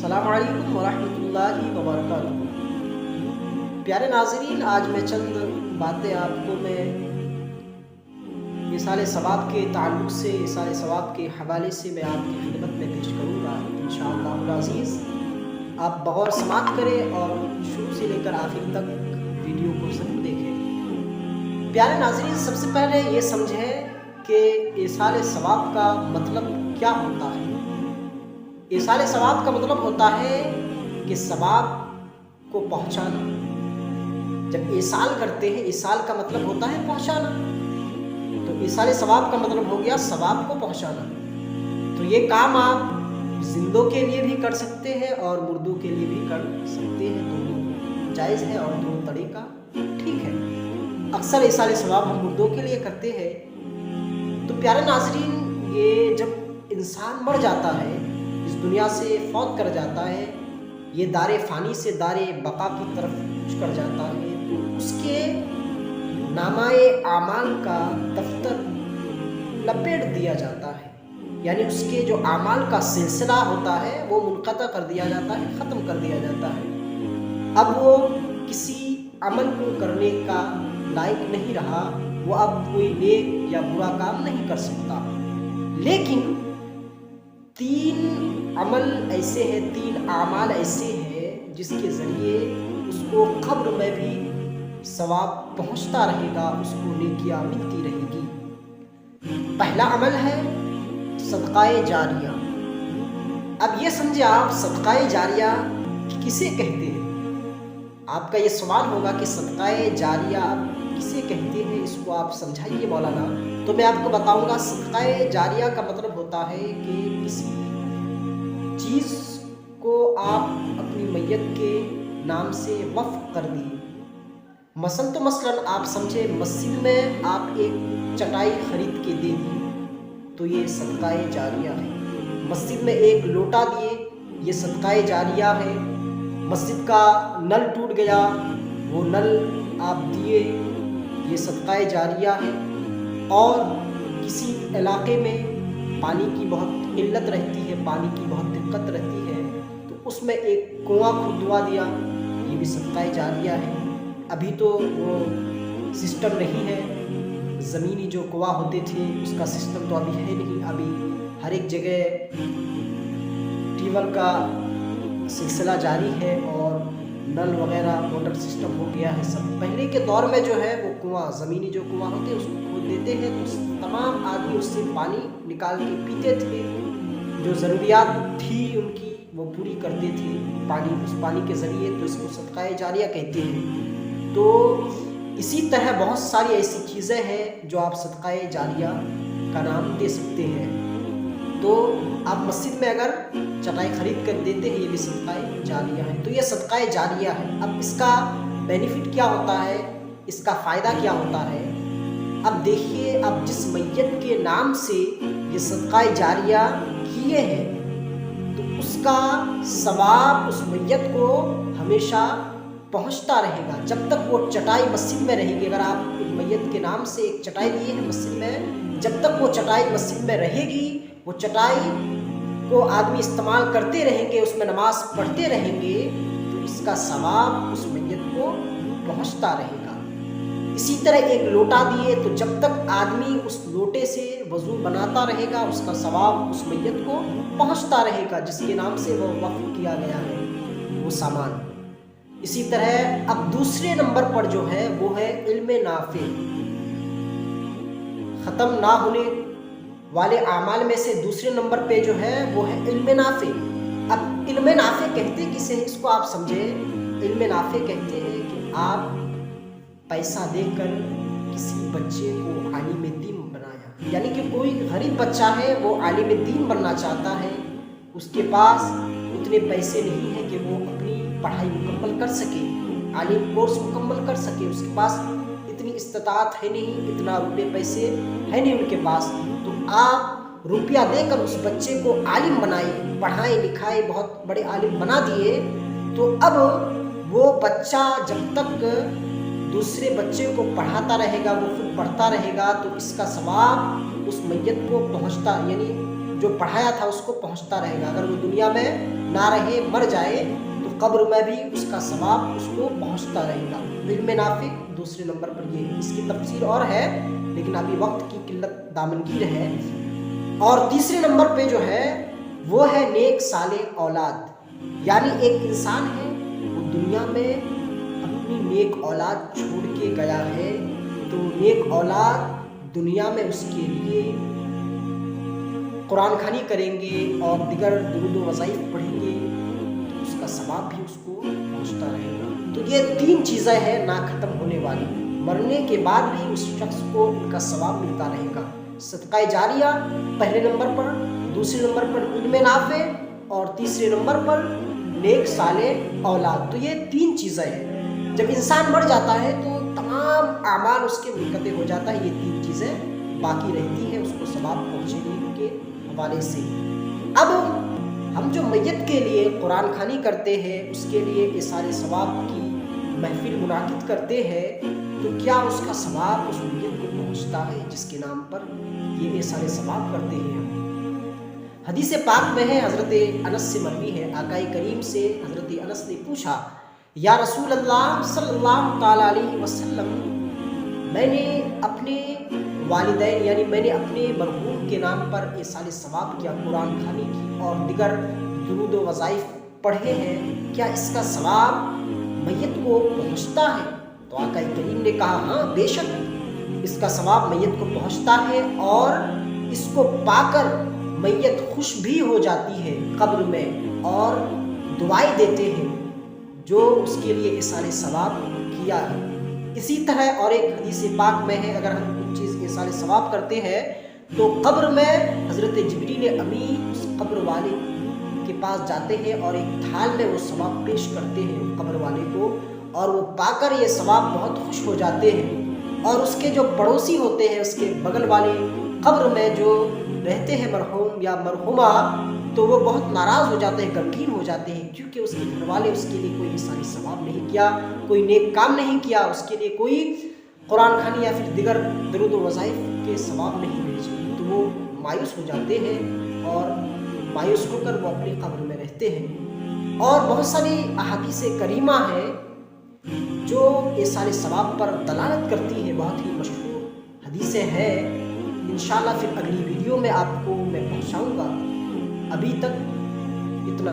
السلام علیکم ورحمۃ اللہ وبرکاتہ۔ پیارے ناظرین، آج میں چند باتیں آپ کو ایصال ثواب کے تعلق سے، ایصال ثواب کے حوالے سے میں آپ کی خدمت میں پیش کروں گا انشاءاللہ العزیز۔ آپ بغور سماعت کریں اور شروع سے لے کر آخر تک ویڈیو کو ضرور دیکھیں۔ پیارے ناظرین، سب سے پہلے یہ سمجھیں کہ ایصال ثواب کا مطلب کیا ہوتا ہے۔ ایصال ثواب کا مطلب ہوتا ہے کہ ثواب کو پہنچانا۔ جب ایصال کرتے ہیں، ایصال کا مطلب ہوتا ہے پہنچانا، تو ایصال ثواب کا مطلب ہو گیا ثواب کو پہنچانا۔ تو یہ کام آپ زندوں کے لیے بھی کر سکتے ہیں اور مردوں کے لیے بھی کر سکتے ہیں، دونوں جائز ہے اور دونوں طریقہ ٹھیک ہے۔ اکثر ایصال ثواب ہم مردوں کے لیے کرتے ہیں۔ تو پیارے ناظرین، یہ جب انسان مر جاتا ہے، اس دنیا سے فوت کر جاتا ہے، یہ دار فانی سے دار بقا کی طرف کچھ کر جاتا ہے، تو اس کے نامہ اعمال کا دفتر لپیٹ دیا جاتا ہے، یعنی اس کے جو اعمال کا سلسلہ ہوتا ہے وہ منقطع کر دیا جاتا ہے، ختم کر دیا جاتا ہے۔ اب وہ کسی عمل کو کرنے کا لائق نہیں رہا، وہ اب کوئی نیک یا برا کام نہیں کر سکتا۔ لیکن تین عمل ایسے ہیں، تین اعمال ایسے ہیں جس کے ذریعے اس کو قبر میں بھی ثواب پہنچتا رہے گا، اس کو نیکیاں ملتی رہے گی۔ پہلا عمل ہے صدقہ جاریہ۔ اب یہ سمجھے آپ، صدقہ جاریہ کسے کہتے ہیں؟ آپ کا یہ سوال ہوگا کہ صدقہ جاریہ کسے کہتے ہیں، اس کو آپ سمجھائیے مولانا۔ تو میں آپ کو بتاؤں گا، صدقہ جاریہ کا مطلب ہوتا ہے کہ کسی چیز کو آپ اپنی میت کے نام سے وقف کر دیے۔ مثلاً آپ سمجھے مسجد میں آپ ایک چٹائی خرید کے دے دی، تو یہ صدقہ جاریہ ہے۔ مسجد میں ایک لوٹا دیے، یہ صدقہ جاریہ ہے۔ مسجد کا نل ٹوٹ گیا، وہ نل آپ دیے، یہ صدقہ جاریہ ہے۔ اور کسی علاقے میں پانی کی بہت قلت رہتی ہے، پانی کی بہت دقت رہتی ہے، تو اس میں ایک کنواں کھودوا دیا، یہ بھی صدقہ جاریہ ہے۔ ابھی تو وہ سسٹم نہیں ہے، زمینی جو کنواں ہوتے تھے اس کا سسٹم تو ابھی ہے نہیں، ابھی ہر ایک جگہ ٹیوب کا سلسلہ جاری ہے اور نل وغیرہ واٹر سسٹم ہو گیا ہے سب۔ پہلے کے دور میں جو ہے وہ کنواں، زمینی جو کنواں ہوتے ہیں اس کو کھود دیتے ہیں، تو تمام آدمی اس سے پانی نکال کے پیتے تھے، جو ضروریات تھی ان کی وہ پوری کرتے تھے اس پانی کے ذریعے، تو اس کو صدقہ جاریہ کہتے ہیں۔ تو اسی طرح بہت ساری ایسی چیزیں ہیں جو آپ صدقہ جاریہ کا نام دے سکتے ہیں۔ تو آپ مسجد میں اگر چٹائی خرید کر دیتے ہیں، یہ بھی صدقہ جاریہ ہے۔ تو یہ صدقہ جاریہ ہے۔ اب اس کا بینیفٹ کیا ہوتا ہے، اس کا فائدہ کیا ہوتا ہے؟ اب دیکھیے، اب جس میت کے نام سے یہ صدقہ جاریہ کیے ہیں، تو اس کا ثواب اس میت کو ہمیشہ پہنچتا رہے گا جب تک وہ چٹائی مسجد میں رہے گی۔ اگر آپ ایک میت کے نام سے ایک چٹائی دیے ہیں مسجد میں، جب تک وہ چٹائی مسجد میں رہے گی، وہ چٹائی کو آدمی استعمال کرتے رہیں گے، اس میں نماز پڑھتے رہیں گے، تو اس کا ثواب اس میت کو پہنچتا رہے گا۔ اسی طرح ایک لوٹا دیے، تو جب تک آدمی اس لوٹے سے وضو بناتا رہے گا، اس کا ثواب اس میت کو پہنچتا رہے گا جس کے نام سے وہ وقف کیا گیا ہے وہ سامان۔ اسی طرح اب دوسرے نمبر پر جو ہے وہ ہے علم نافع۔ ختم نہ ہونے والے اعمال میں سے دوسرے نمبر پہ جو ہے وہ ہے علم نافع۔ اب علم نافع کہتے کسے ہیں، اس کو آپ سمجھیں۔ علم نافع کہتے ہیں کہ آپ پیسہ دے کر کسی بچے کو عالم دین بنایا، یعنی کہ کوئی غریب بچہ ہے، وہ عالم دین بننا چاہتا ہے، اس کے پاس اتنے پیسے نہیں ہیں کہ وہ اپنی پڑھائی مکمل کر سکے، عالم کورس مکمل کر سکے، اس کے پاس اتنی استطاعت ہے نہیں، اتنا روپے پیسے ہے نہیں ان کے پاس، تو آپ روپیہ دے کر اس بچے کو عالم بنائے، پڑھائے لکھائے، بہت بڑے عالم بنا دیے۔ تو اب وہ بچہ جب تک دوسرے بچے کو پڑھاتا رہے گا، وہ خود پڑھتا رہے گا، تو اس کا ثواب اس میت کو پہنچتا، یعنی جو پڑھایا تھا اس کو پہنچتا رہے گا۔ اگر وہ دنیا میں نہ رہے مر جائے تو قبر میں بھی اس کا ثواب اس کو پہنچتا رہے گا۔ علم نافع دوسرے نمبر پر یہ ہے، اس کی تفسیر اور ہے لیکن ابھی وقت کی قلت دامنگیر ہے۔ اور تیسرے نمبر پہ جو ہے وہ ہے نیک صالح اولاد، یعنی ایک انسان ہے وہ دنیا میں اپنی نیک اولاد چھوڑ کے گیا ہے تو نیک اولاد دنیا میں اس کے لیے قرآن خوانی کریں گے اور دیگر درود و وظائف پڑھیں گے تو اس کا ثواب بھی اس کو پہنچتا رہے گا۔ تو یہ تین چیزیں ہیں نا ختم ہونے والی، مرنے کے بعد بھی اس شخص کو ان کا ثواب ملتا رہے گا۔ صدقہ جاریہ پہلے نمبر پر، دوسرے نمبر پر علم نافع اور تیسرے نمبر پر نیک صالح اولاد۔ تو یہ تین چیزیں ہیں، جب انسان مر جاتا ہے تو تمام اعمال اس کے منقطع ہو جاتا ہے، یہ تین چیزیں باقی رہتی ہیں اس کو ثواب پہنچنے کے حوالے سے۔ اب ہم جو میت کے لیے قرآن خوانی کرتے ہیں، اس کے لیے ایصال ثواب کی محفل منعقد کرتے ہیں، تو کیا اس کا ثواب اس میت کو پہنچتا ہے جس کے نام پر یہ ایصال ثواب کرتے ہیں ہم؟ حدیث پاک میں ہے، حضرت انس سے مروی ہے، آقا کریم سے حضرت انس نے پوچھا، یا رسول اللہ صلی اللہ تعالیٰ علیہ وسلم، میں نے اپنے والدین یعنی میں نے اپنے مرحوم کے نام پر ایصال ثواب کیا، قرآن خوانی کی اور دیگر درود و وظائف پڑھے ہیں، کیا اس کا ثواب میت کو پہنچتا ہے؟ تو آقا کریم نے کہا ہاں بے شک اس کا ثواب میت کو پہنچتا ہے، اور اس کو پا کر میت خوش بھی ہو جاتی ہے قبر میں اور دعائیں دیتے ہیں جو اس کے لیے ایصال ثواب کیا ہے۔ اسی طرح اور ایک حدیث پاک میں ہے، اگر ہم کچھ چیز ایصال ثواب کرتے ہیں تو قبر میں حضرت جبریل امین اس قبر والے کے پاس جاتے ہیں اور ایک تھال میں وہ ثواب پیش کرتے ہیں قبر والے کو، اور وہ پا کر یہ ثواب بہت خوش ہو جاتے ہیں، اور اس کے جو پڑوسی ہوتے ہیں اس کے بغل والے قبر میں جو رہتے ہیں مرحوم یا مرحومہ، تو وہ بہت ناراض ہو جاتے ہیں، غمگین ہو جاتے ہیں، کیونکہ اس کے گھر والے اس کے لیے کوئی ایصال ثواب نہیں کیا، کوئی نیک کام نہیں کیا، اس کے لیے کوئی قرآن خوانی یا پھر دیگر درود و وظائف کے ثواب نہیں بھیجے، تو وہ مایوس ہو جاتے ہیں اور مایوس ہو کر وہ اپنی قبر میں رہتے ہیں۔ اور بہت ساری احادیث کریمہ ہیں جو ایصال ثواب پر دلالت کرتی ہیں، بہت ہی مشہور حدیثیں ہیں، انشاءاللہ پھر اگلی ویڈیو میں آپ کو میں پہنچاؤں گا۔ ابھی تک اتنا